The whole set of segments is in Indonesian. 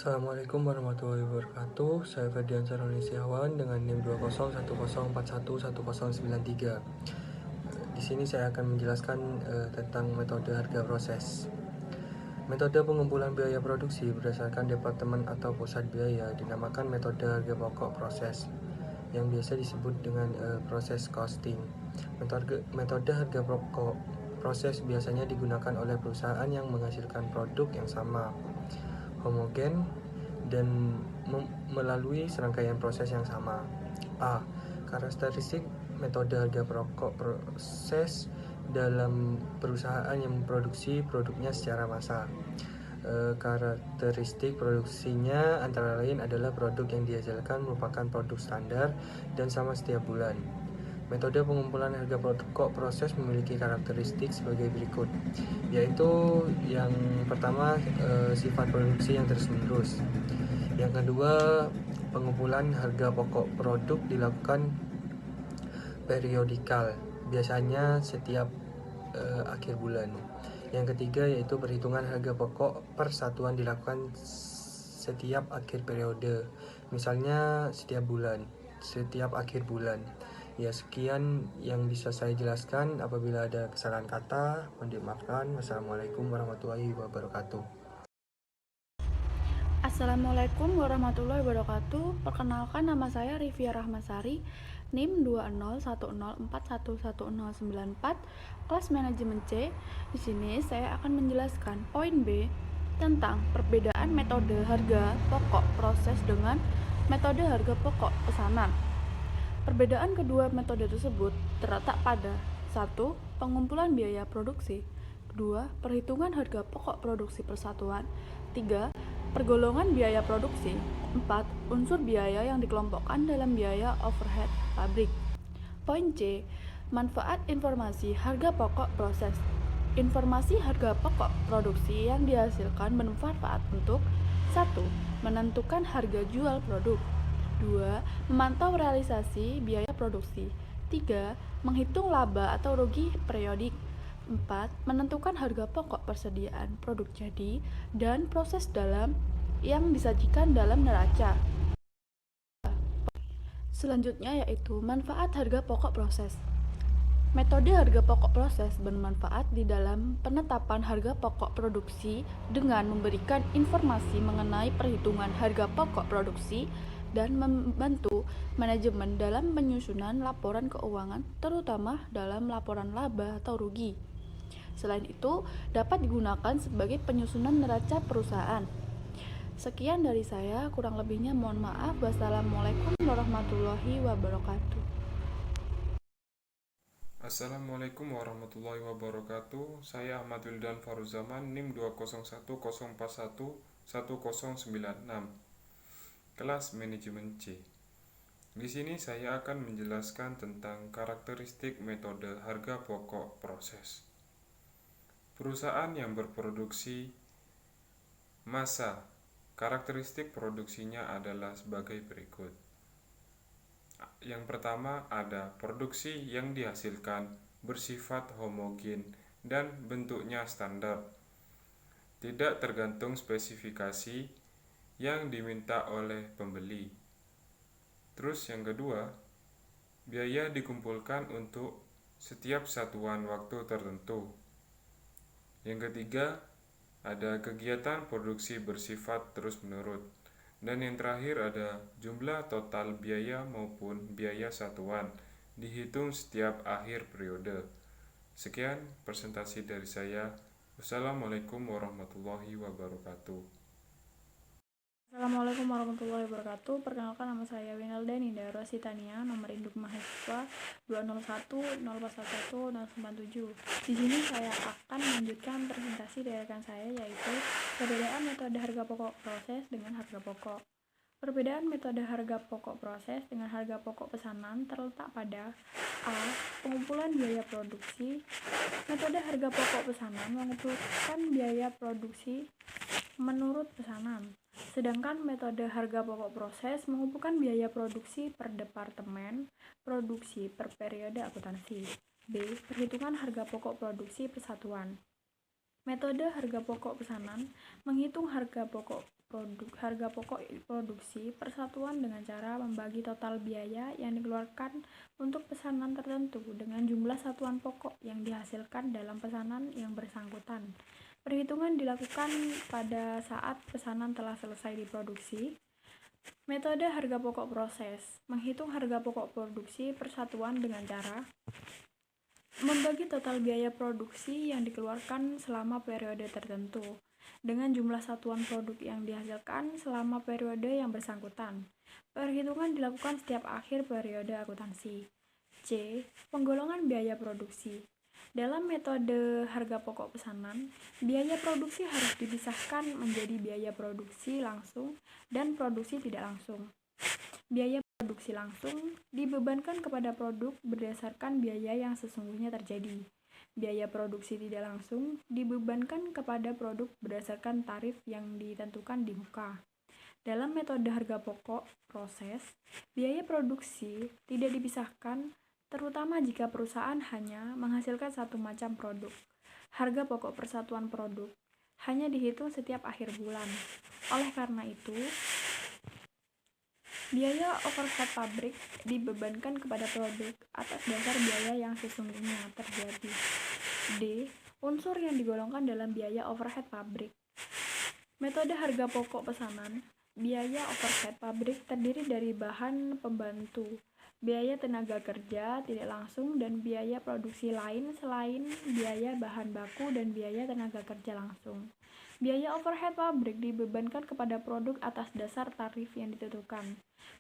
Assalamualaikum warahmatullahi wabarakatuh. Saya Ferdian Saroni Setiawan dengan NIM 20104110193. Di sini saya akan menjelaskan tentang metode harga proses. Metode pengumpulan biaya produksi berdasarkan departemen atau pusat biaya dinamakan metode harga pokok proses, yang biasa disebut dengan proses costing. Metode harga pokok proses biasanya digunakan oleh perusahaan yang menghasilkan produk yang sama, homogen, dan melalui serangkaian proses yang sama. A. Karakteristik metode harga pokok proses dalam perusahaan yang memproduksi produknya secara massal. Karakteristik produksinya antara lain adalah produk yang dihasilkan merupakan produk standar dan sama setiap bulan. Metode pengumpulan harga pokok proses memiliki karakteristik sebagai berikut, yaitu yang pertama sifat produksi yang terus-menerus. Yang kedua, pengumpulan harga pokok produk dilakukan periodikal, biasanya setiap akhir bulan. Yang ketiga yaitu perhitungan harga pokok per satuan dilakukan setiap akhir periode, misalnya setiap akhir bulan. Ya, sekian yang bisa saya jelaskan. Apabila ada kesalahan kata, mohon dimaafkan. Wassalamualaikum warahmatullahi wabarakatuh. Assalamualaikum warahmatullahi wabarakatuh. Perkenalkan, nama saya Rivia Rahmasari, NIM 20104111094, kelas manajemen C. Di sini saya akan menjelaskan poin B tentang perbedaan metode harga pokok proses dengan metode harga pokok pesanan. Perbedaan kedua metode tersebut terletak pada 1. Pengumpulan biaya produksi, 2. Perhitungan harga pokok produksi persatuan, 3. Pergolongan biaya produksi, 4. Unsur biaya yang dikelompokkan dalam biaya overhead pabrik. Poin C. Manfaat informasi harga pokok proses. Informasi harga pokok produksi yang dihasilkan bermanfaat untuk 1. Menentukan harga jual produk, 2. Memantau realisasi biaya produksi, 3. Menghitung laba atau rugi periodik, 4. Menentukan harga pokok persediaan produk jadi dan proses dalam yang disajikan dalam neraca. Selanjutnya yaitu manfaat harga pokok proses. Metode harga pokok proses bermanfaat di dalam penetapan harga pokok produksi dengan memberikan informasi mengenai perhitungan harga pokok produksi dan membantu manajemen dalam penyusunan laporan keuangan, terutama dalam laporan laba atau rugi. Selain itu, dapat digunakan sebagai penyusunan neraca perusahaan. Sekian dari saya, kurang lebihnya mohon maaf. Wassalamualaikum warahmatullahi wabarakatuh. Assalamualaikum warahmatullahi wabarakatuh. Saya Ahmad Wildan Faruzaman, NIM 20104111096, kelas manajemen C. Di sini saya akan menjelaskan tentang karakteristik metode harga pokok proses. Perusahaan yang berproduksi massa, karakteristik produksinya adalah sebagai berikut. Yang pertama, ada produksi yang dihasilkan bersifat homogen dan bentuknya standar, tidak tergantung spesifikasi yang diminta oleh pembeli. Terus yang kedua, biaya dikumpulkan untuk setiap satuan waktu tertentu. Yang ketiga, ada kegiatan produksi bersifat terus-menerus. Dan yang terakhir ada jumlah total biaya maupun biaya satuan dihitung setiap akhir periode. Sekian presentasi dari saya. Wassalamualaikum warahmatullahi wabarakatuh. Assalamualaikum warahmatullahi wabarakatuh. Perkenalkan, nama saya Winalda Ninda Rositania, nomor induk mahasiswa 20104111097. Di sini saya akan melanjutkan presentasi dari rekan saya, yaitu perbedaan metode harga pokok proses dengan harga pokok. Perbedaan metode harga pokok proses dengan harga pokok pesanan terletak pada A. Pengumpulan biaya produksi. Metode harga pokok pesanan mengumpulkan biaya produksi menurut pesanan, sedangkan metode harga pokok proses mengumpulkan biaya produksi per departemen produksi per periode akuntansi. B. Perhitungan harga pokok produksi persatuan. Metode harga pokok pesanan menghitung harga pokok harga pokok produksi persatuan dengan cara membagi total biaya yang dikeluarkan untuk pesanan tertentu dengan jumlah satuan pokok yang dihasilkan dalam pesanan yang bersangkutan. Perhitungan dilakukan pada saat pesanan telah selesai diproduksi. Metode harga pokok proses menghitung harga pokok produksi persatuan dengan cara membagi total biaya produksi yang dikeluarkan selama periode tertentu dengan jumlah satuan produk yang dihasilkan selama periode yang bersangkutan. Perhitungan dilakukan setiap akhir periode akuntansi. C. Penggolongan biaya produksi. Dalam metode harga pokok pesanan, biaya produksi harus dipisahkan menjadi biaya produksi langsung dan produksi tidak langsung. Biaya produksi langsung dibebankan kepada produk berdasarkan biaya yang sesungguhnya terjadi. Biaya produksi tidak langsung dibebankan kepada produk berdasarkan tarif yang ditentukan di muka. Dalam metode harga pokok proses, biaya produksi tidak dipisahkan, terutama jika perusahaan hanya menghasilkan satu macam produk. Harga pokok persatuan produk hanya dihitung setiap akhir bulan. Oleh karena itu, biaya overhead pabrik dibebankan kepada produk atas dasar biaya yang sesungguhnya terjadi. D. Unsur yang digolongkan dalam biaya overhead pabrik. Metode harga pokok pesanan, biaya overhead pabrik terdiri dari bahan pembantu, biaya tenaga kerja tidak langsung, dan biaya produksi lain selain biaya bahan baku dan biaya tenaga kerja langsung. Biaya overhead pabrik dibebankan kepada produk atas dasar tarif yang ditentukan.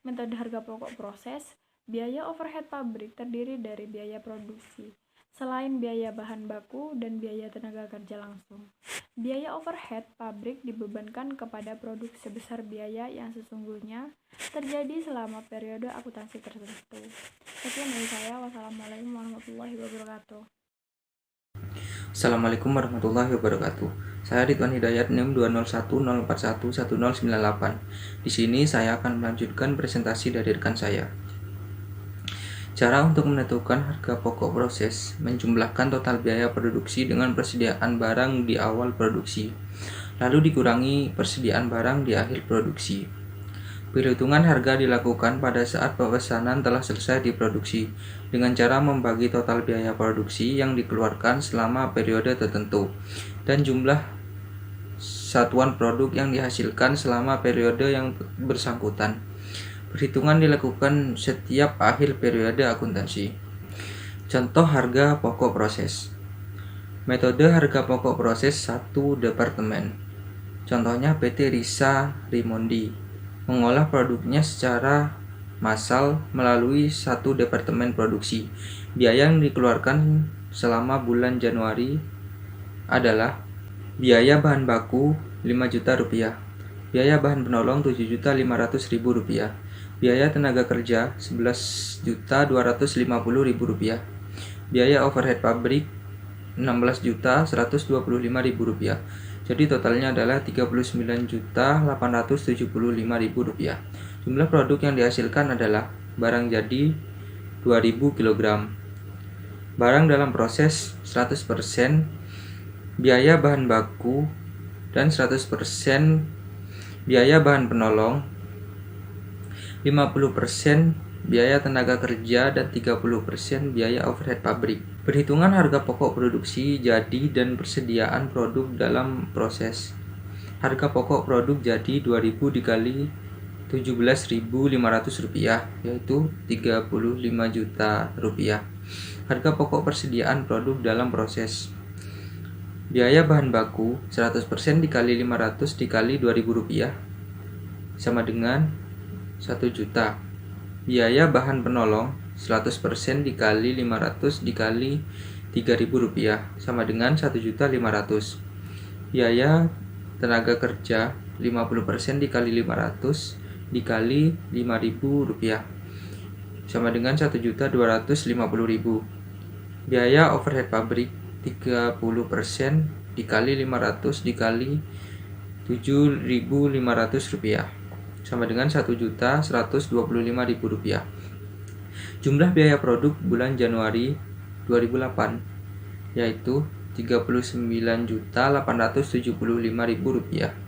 Metode harga pokok proses, biaya overhead pabrik terdiri dari biaya produksi, selain biaya bahan baku dan biaya tenaga kerja langsung. Biaya overhead pabrik dibebankan kepada produk sebesar biaya yang sesungguhnya terjadi selama periode akuntansi tertentu. Sekian dari saya. Wassalamualaikum warahmatullahi wabarakatuh. Assalamualaikum warahmatullahi wabarakatuh. Saya Ridwan Hidayat, NIM 201041198. Di sini saya akan melanjutkan presentasi dari rekan saya. Cara untuk menentukan harga pokok proses: menjumlahkan total biaya produksi dengan persediaan barang di awal produksi, lalu dikurangi persediaan barang di akhir produksi. Perhitungan harga dilakukan pada saat pemesanan telah selesai diproduksi dengan cara membagi total biaya produksi yang dikeluarkan selama periode tertentu dan jumlah satuan produk yang dihasilkan selama periode yang bersangkutan. Perhitungan dilakukan setiap akhir periode akuntansi. Contoh harga pokok proses. Metode harga pokok proses 1 departemen. Contohnya PT Risa Rimondi mengolah produknya secara massal melalui 1 departemen produksi. Biaya yang dikeluarkan selama bulan Januari adalah biaya bahan baku Rp5.000.000, biaya bahan penolong Rp7.500.000, biaya tenaga kerja Rp11.250.000, biaya overhead pabrik Rp16.125.000. Jadi totalnya adalah Rp39.875.000. Jumlah produk yang dihasilkan adalah barang jadi 2000 kg, barang dalam proses 100%, biaya bahan baku dan 100% biaya bahan penolong, 50% biaya tenaga kerja, dan 30% biaya overhead pabrik. Perhitungan harga pokok produksi jadi dan persediaan produk dalam proses. Harga pokok produk jadi 2000 dikali Rp17.500, yaitu Rp35 juta. Harga pokok persediaan produk dalam proses. Biaya bahan baku 100% dikali 500 dikali Rp2.000 sama dengan 1 juta. Biaya bahan penolong 100% dikali 500 dikali Rp3.000 sama dengan Rp1.500.000. Biaya tenaga kerja 50% dikali 500 dikali Rp5.000 sama dengan Rp1.250.000. Biaya overhead pabrik 30% dikali 500 dikali Rp7.500 sama dengan Rp1.125.000. Jumlah biaya produk bulan Januari 2008 yaitu Rp39.875.000.